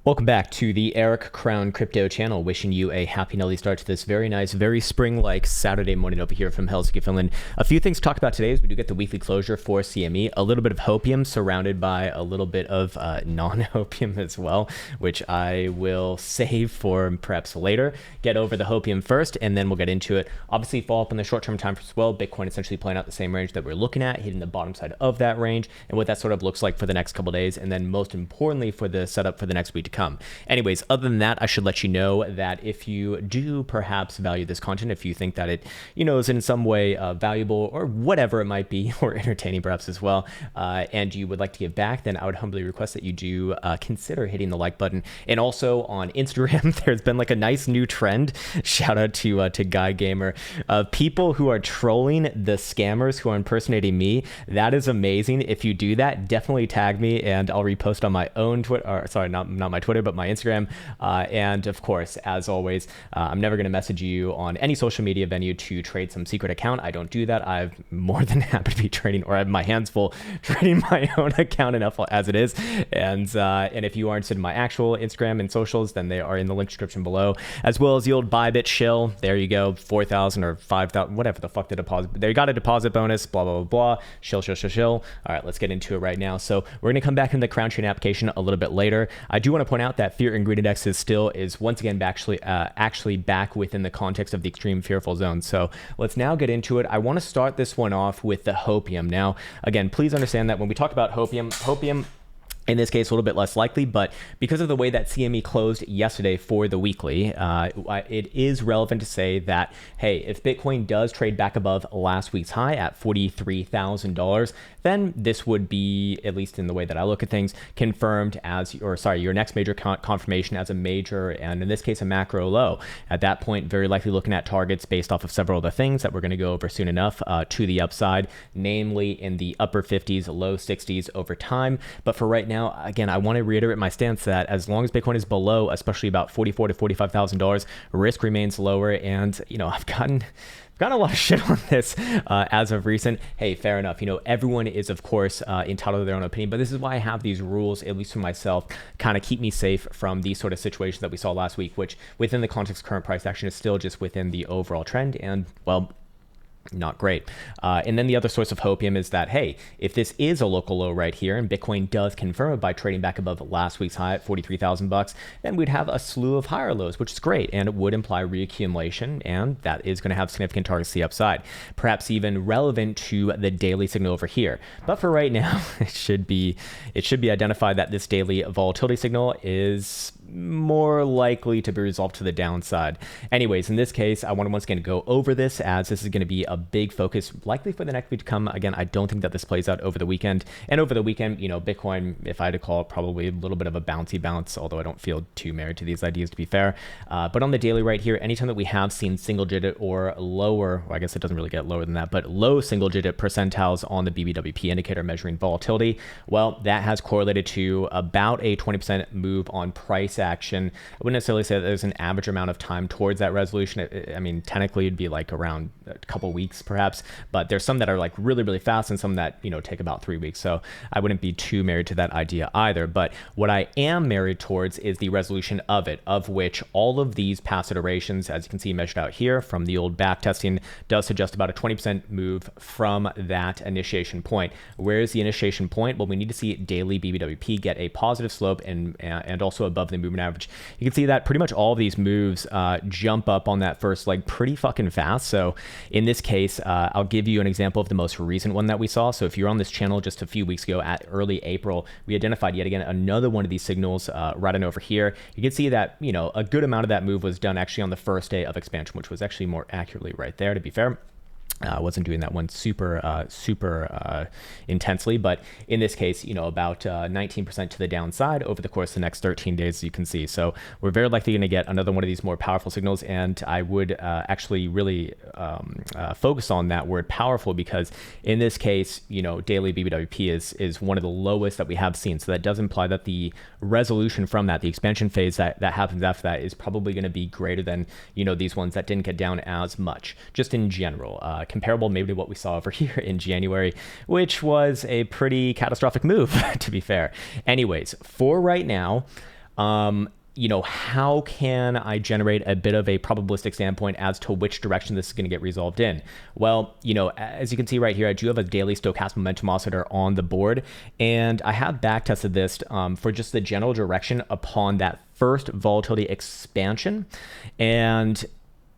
Welcome back to the Eric Krown Crypto channel. Wishing you a happy and healthy start to this very nice, very spring-like Saturday morning over here from Helsinki, Finland. A few things to talk about today is we do get the weekly closure for CME, a little bit of hopium surrounded by a little bit of non-hopium as well, which I will save for perhaps later. Get over the hopium first, and then we'll get into it. Obviously, follow up on the short-term time as well. Bitcoin essentially playing out the same range that we're looking at, hitting the bottom side of that range, and what that sort of looks like for the next couple of days, and then most importantly for the setup for the next week to come. Anyways, other than that, I should let you know that if you do perhaps value this content, if you think that it, is in some way valuable or whatever it might be, or entertaining perhaps as well, and you would like to give back, then I would humbly request that you do consider hitting the like button. And also on Instagram, there's been like a nice new trend. Shout out to Guy Gamer, of people who are trolling the scammers who are impersonating me. That is amazing. If you do that, definitely tag me and I'll repost on my own Twitter. Or sorry, not my Twitter, but my Instagram. And of course, as always, I'm never going to message you on any social media venue to trade some secret account. I don't do that. I'm more than happy to be trading, or I have my hands full trading my own account enough as it is. And if you are interested in my actual Instagram and socials, then they are in the link description below, as well as the old Bybit shill. There you go, 4,000 or 5,000, whatever the fuck the deposit. They got a deposit bonus, blah, blah, blah, blah. Shill. All right, let's get into it right now. So we're going to come back into the Krown chain application a little bit later. I do want to point out that fear and greed index is once again actually back within the context of the extreme fearful zone. So let's now get into it. I want to start this one off with the hopium. Now, again, please understand that when we talk about hopium, in this case, a little bit less likely, but because of the way that CME closed yesterday for the weekly, it is relevant to say that, hey, if Bitcoin does trade back above last week's high at $43,000, then this would be, at least in the way that I look at things, confirmed as, your next major confirmation as a major, and in this case, a macro low. At that point, very likely looking at targets based off of several other things that we're going to go over soon enough to the upside, namely in the upper 50s, low 60s over time. But for right now, again, I want to reiterate my stance that as long as Bitcoin is below, especially about $44,000 to $45,000, risk remains lower. And, I've gotten a lot of shit on this as of recent. Hey, fair enough. Everyone is, of course, entitled to their own opinion, but this is why I have these rules, at least for myself, kind of keep me safe from these sort of situations that we saw last week, which within the context of current price action is still just within the overall trend. And, well, not great. And then the other source of hopium is that, hey, if this is a local low right here and Bitcoin does confirm it by trading back above last week's high at $43,000, then we'd have a slew of higher lows, which is great. And it would imply reaccumulation, and that is going to have significant targets to the upside, perhaps even relevant to the daily signal over here. But for right now, it should be identified that this daily volatility signal is more likely to be resolved to the downside. Anyways, in this case, I want to once again go over this, as this is going to be a big focus likely for the next week to come. Again, I don't think that this plays out over the weekend. And over the weekend, Bitcoin, if I had to call it, probably a little bit of a bouncy bounce, although I don't feel too married to these ideas, to be fair. But on the daily right here, anytime that we have seen single digit or lower, well, I guess it doesn't really get lower than that, but low single digit percentiles on the BBWP indicator measuring volatility, well, that has correlated to about a 20% move on price action. I wouldn't necessarily say that there's an average amount of time towards that resolution. I mean, technically it'd be like around a couple weeks perhaps, but there's some that are like really, really fast and some that, take about 3 weeks. So I wouldn't be too married to that idea either. But what I am married towards is the resolution of it, of which all of these past iterations, as you can see measured out here from the old back testing, does suggest about a 20% move from that initiation point. Where is the initiation point? Well, we need to see daily BBWP get a positive slope and also above the movement average. You can see that pretty much all of these moves jump up on that first leg pretty fucking fast. So in this case, I'll give you an example of the most recent one that we saw. So if you're on this channel just a few weeks ago at early April, we identified yet again another one of these signals right on over here. You can see that, a good amount of that move was done actually on the first day of expansion, which was actually more accurately right there, to be fair. Wasn't doing that one super intensely, but in this case, about 19% to the downside over the course of the next 13 days, as you can see. So we're very likely going to get another one of these more powerful signals, and I would actually really focus on that word powerful, because in this case, daily BBWP is one of the lowest that we have seen. So that does imply that the resolution from that, the expansion phase that happens after that, is probably going to be greater than, these ones that didn't get down as much, just in general. Comparable maybe to what we saw over here in January, which was a pretty catastrophic move, to be fair. Anyways, for right now, How can I generate a bit of a probabilistic standpoint as to which direction this is going to get resolved in? Well, as you can see right here, I do have a daily stochastic momentum oscillator on the board, and I have backtested this for just the general direction upon that first volatility expansion. And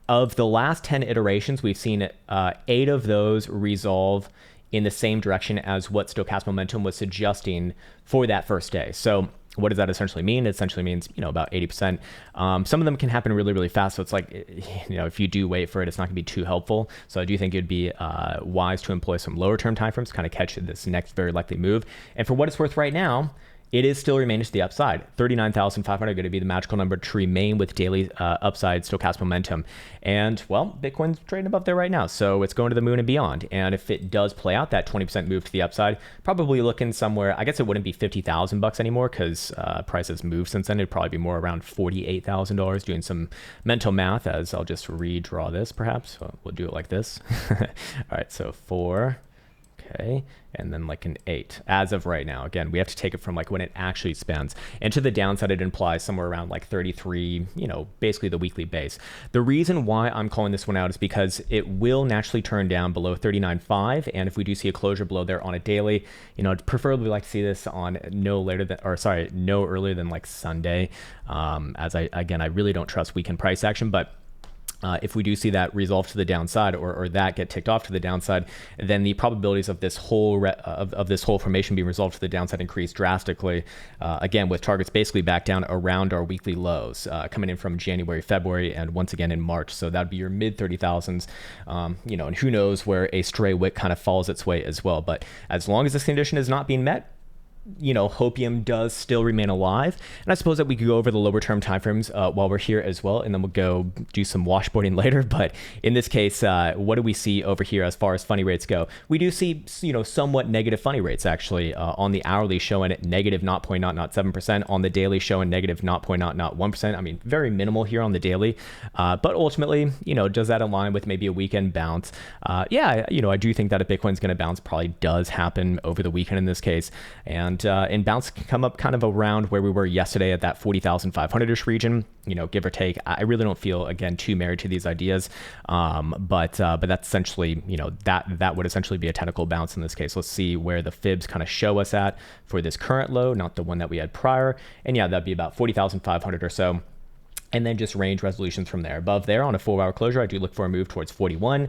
of the last 10 iterations, we've seen 8 of those resolve in the same direction as what stochastic momentum was suggesting for that first day. So what does that essentially mean? It essentially means, about 80%. Some of them can happen really, really fast. So it's like, if you do wait for it, it's not gonna be too helpful. So I do think it'd be wise to employ some lower term timeframes to kind of catch this next very likely move. And for what it's worth right now, it is still remaining to the upside. 39,500 going to be the magical number to remain with daily upside stochastic momentum. And well, Bitcoin's trading above there right now, so it's going to the moon and beyond. And if it does play out that 20% move to the upside, probably looking somewhere, I guess it wouldn't be $50,000 anymore because prices moved since then. It'd probably be more around $48,000. Doing some mental math, as I'll just redraw this perhaps. So we'll do it like this. All right, so 4. Okay, and then like an 8 as of right now. Again, we have to take it from like when it actually spends. And to the downside, it implies somewhere around like 33, basically the weekly base. The reason why I'm calling this one out is because it will naturally turn down below 39.5. And if we do see a closure below there on a daily, I'd preferably like to see this on no earlier than like Sunday. As I really don't trust weekend price action, but if we do see that resolve to the downside or that get ticked off to the downside, then the probabilities of this whole of this whole formation being resolved to the downside increase drastically. Again, with targets basically back down around our weekly lows coming in from January, February, and once again in March. So that'd be your mid 30,000s. And who knows where a stray wick kind of follows its way as well. But as long as this condition is not being met, hopium does still remain alive. And I suppose that we could go over the lower term timeframes while we're here as well, and then we'll go do some washboarding later. But in this case, what do we see over here as far as funny rates go? We do see, somewhat negative funny rates actually on the hourly showing at negative 0.007%, on the daily showing negative 0.001%. I mean, very minimal here on the daily, but ultimately, does that align with maybe a weekend bounce? I do think that a Bitcoin's going to bounce probably does happen over the weekend in this case. And bounce can come up kind of around where we were yesterday at that 40,500-ish region, give or take. I really don't feel, again, too married to these ideas. But that's essentially, that would essentially be a technical bounce in this case. Let's see where the fibs kind of show us at for this current low, not the one that we had prior. And yeah, that'd be about 40,500 or so. And then just range resolutions from there. Above there on a 4-hour closure, I do look for a move towards 41.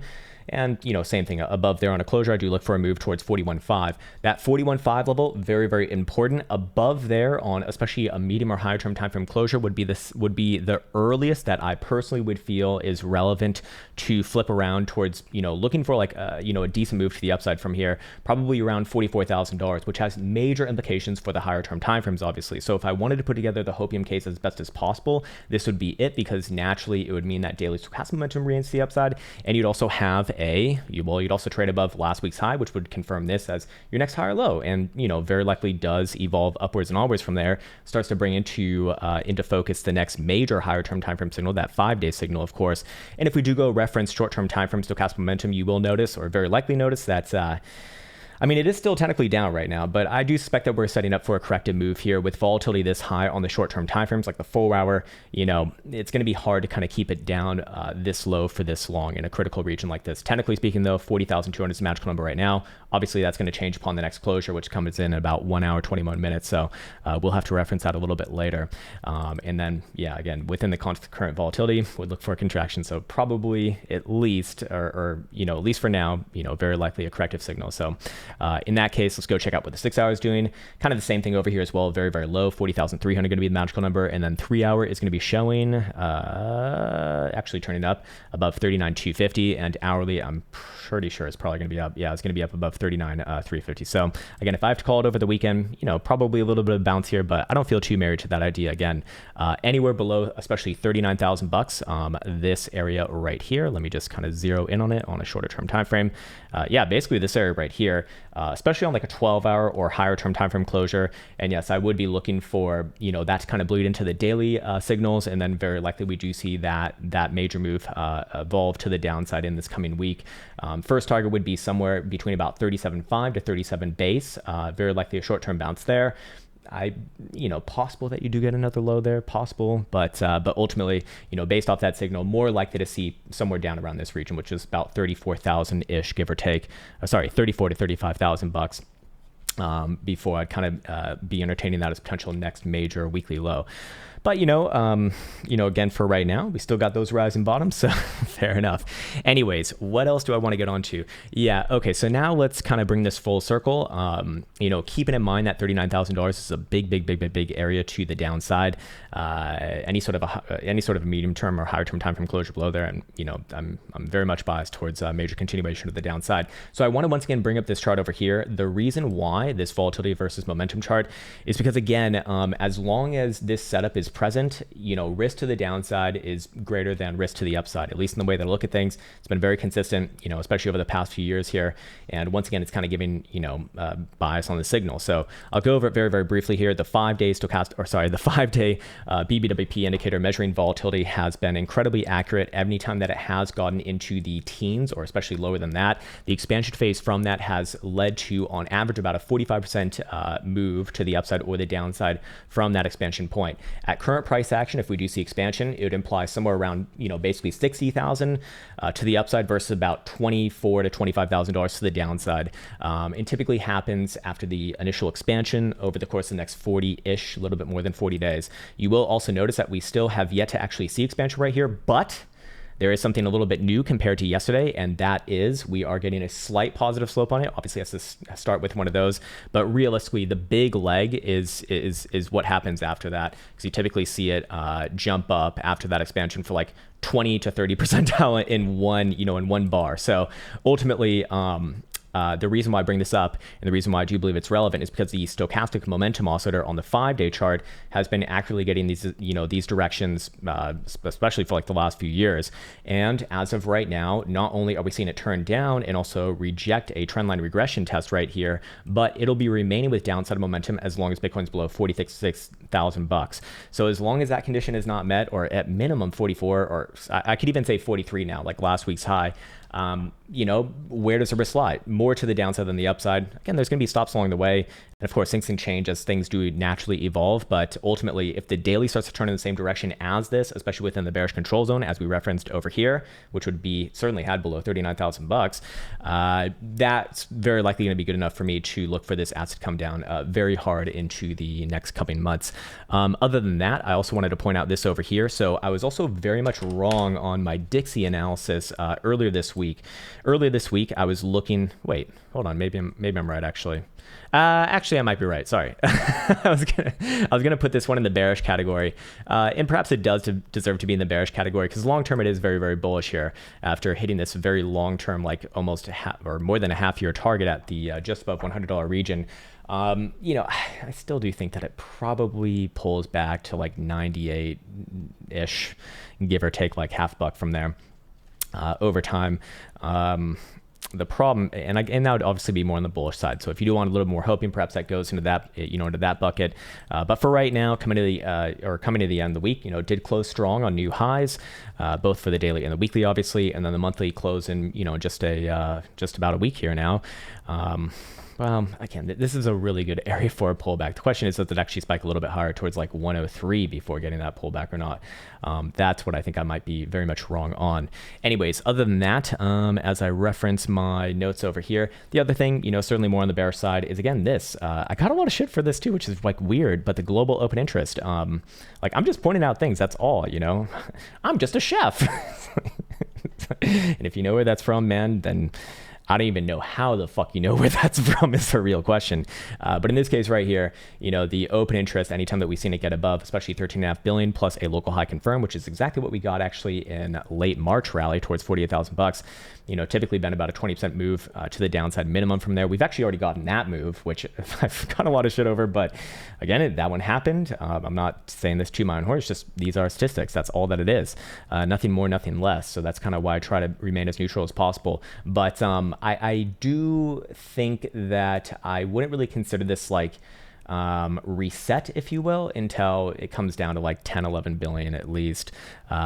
And, same thing above there on a closure, I do look for a move towards 41.5. That 41.5 level, very, very important. Above there on especially a medium or higher term time frame closure would be the earliest that I personally would feel is relevant to flip around towards, looking for like, a decent move to the upside from here, probably around $44,000, which has major implications for the higher term timeframes, obviously. So if I wanted to put together the hopium case as best as possible, this would be it, because naturally it would mean that daily stochastic momentum remains to the upside, and you'd also have you'd also trade above last week's high, which would confirm this as your next higher low, and very likely does evolve upwards and onwards from there. Starts to bring into focus the next major higher term time frame signal, that 5-day signal, of course. And if we do go reference short term time frame stochastic momentum, you will notice, or very likely notice, that it is still technically down right now, but I do suspect that we're setting up for a corrective move here with volatility this high on the short-term timeframes, like the 4-hour. It's going to be hard to kind of keep it down this low for this long in a critical region like this. Technically speaking, though, 40,200 is a magical number right now. Obviously, that's going to change upon the next closure, which comes in about 1 hour, 21 minutes. So we'll have to reference that a little bit later. And then, again, within the context of current volatility, would look for a contraction. So probably at least, or at least for now, very likely a corrective signal. So in that case, let's go check out what the 6-hour is doing. Kind of the same thing over here as well. Very, very low. 40,300 going to be the magical number. And then 3-hour is going to be showing, actually turning up above 39,250. And hourly, I'm pretty sure it's probably going to be up. Yeah, it's going to be up above 39,350. So again, if I have to call it over the weekend, probably a little bit of bounce here, but I don't feel too married to that idea. Again, anywhere below, especially $39,000, this area right here. Let me just kind of zero in on it on a shorter term time frame. Basically this area right here, especially on like a 12-hour or higher term time frame closure. And yes, I would be looking for, that to kind of bleed into the daily signals. And then very likely we do see that major move evolve to the downside in this coming week. First target would be somewhere between about 37.5 to 37 base, very likely a short-term bounce there. Possible that you do get another low there, possible, but ultimately, based off that signal, more likely to see somewhere down around this region, which is about 34,000 ish, give or take. 34 to 35,000 bucks. Before I'd kind of be entertaining that as potential next major weekly low. But, again, for right now, we still got those rising bottoms, so fair enough. Anyways, what else do I want to get onto? Yeah, okay, so now let's kind of bring this full circle. Keeping in mind that $39,000 is a big area to the downside. Any sort of a medium term or higher term time frame closure below there, and I'm very much biased towards a major continuation of the downside. So I want to once again bring up this chart over here. The reason why this volatility versus momentum chart is because, again, as long as this setup is present, risk to the downside is greater than risk to the upside, at least in the way that I look at things. It's been very consistent, especially over the past few years here. And once again, it's kind of giving, bias on the signal. So I'll go over it very, very briefly here. The 5-day BBWP indicator measuring volatility has been incredibly accurate anytime that it has gotten into the teens, or especially lower than that. The expansion phase from that has led to, on average, about a 45% move to the upside or the downside from that expansion point. At current price action, if we do see expansion, it would imply somewhere around, basically 60,000 to the upside versus about $24,000 to $25,000 to the downside. It typically happens after the initial expansion over the course of the next 40-ish, a little bit more than 40 days. You will also notice that we still have yet to actually see expansion right here, but there is something a little bit new compared to yesterday, and that is we are getting a slight positive slope on it. Obviously, it has to start with one of those, but realistically, the big leg is what happens after that, because you typically see it jump up after that expansion for like 20 to 30% in one bar. So ultimately, the reason why I bring this up and the reason why I do believe it's relevant is because the stochastic momentum oscillator on the 5-day chart has been accurately getting these directions, especially for like the last few years. And as of right now, not only are we seeing it turn down and also reject a trendline regression test right here, but it'll be remaining with downside momentum as long as Bitcoin's below 46,000 bucks. So as long as that condition is not met, or at minimum 44, or I could even say 43 now, like last week's high, where does the risk lie? More to the downside than the upside. Again, there's going to be stops along the way. And of course, things can change as things do naturally evolve. But ultimately, if the daily starts to turn in the same direction as this, especially within the bearish control zone, as we referenced over here, which would be certainly had below 39,000 bucks, that's very likely going to be good enough for me to look for this asset to come down very hard into the next coming months. Other than that, I also wanted to point out this over here. So I was also very much wrong on my Dixie analysis earlier this week. Earlier this week, I was looking. Wait, hold on. Maybe I'm right actually. Actually, I might be right. Sorry. I was gonna put this one in the bearish category, and perhaps it does deserve to be in the bearish category because long term it is very, very bullish here after hitting this very long term, like almost or more than a half-year target at the just above $100 region. I still do think that it probably pulls back to like 98-ish, give or take like half buck from there over time. The problem, and that would obviously be more on the bullish side. So if you do want a little more hoping, perhaps that goes into that, into that bucket. But for right now, coming to the end of the week, did close strong on new highs, both for the daily and the weekly, obviously, and then the monthly close in, just about a week here now. Well, again, this is a really good area for a pullback. The question is, does it actually spike a little bit higher towards like 103 before getting that pullback or not? That's what I think I might be very much wrong on. Anyways, other than that, as I reference my notes over here, the other thing, certainly more on the bearish side is, again, this. I got a lot of shit for this too, which is like weird, but the global open interest, I'm just pointing out things. That's all, I'm just a chef. And if you know where that's from, man, then I don't even know how the fuck you know where that's from is a real question. But in this case right here, the open interest, anytime that we've seen it get above, especially 13.5 billion plus a local high confirmed, which is exactly what we got actually in late March rally towards 48,000 bucks. Typically been about a 20% move to the downside minimum from there. We've actually already gotten that move, which I've got a lot of shit over, but again, that one happened. I'm not saying this to my own horse, just these are statistics. That's all that it is. Nothing more, nothing less. So that's kind of why I try to remain as neutral as possible. But I do think that I wouldn't really consider this like reset, if you will, until it comes down to like 10, 11 billion at least.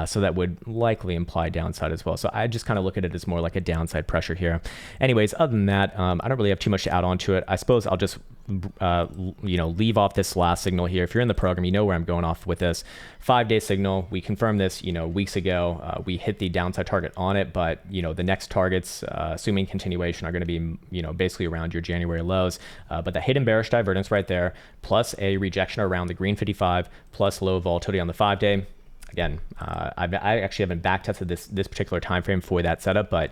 So that would likely imply downside as well. So I just kind of look at it as more like a downside pressure here. Anyways, other than that, I don't really have too much to add on to it. I suppose I'll just leave off this last signal here. If you're in the program, you know where I'm going off with this 5-day signal. We confirmed this, weeks ago. We hit the downside target on it, but the next targets, assuming continuation, are going to be basically around your January lows. But the hidden bearish divergence right there, plus a rejection around the green 55, plus low volatility on the 5-day. Again, I actually haven't back tested this particular time frame for that setup, but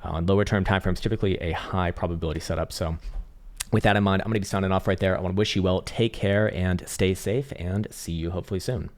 on lower term time frames, typically a high probability setup. So with that in mind, I'm going to be signing off right there. I want to wish you well. Take care and stay safe, and see you hopefully soon.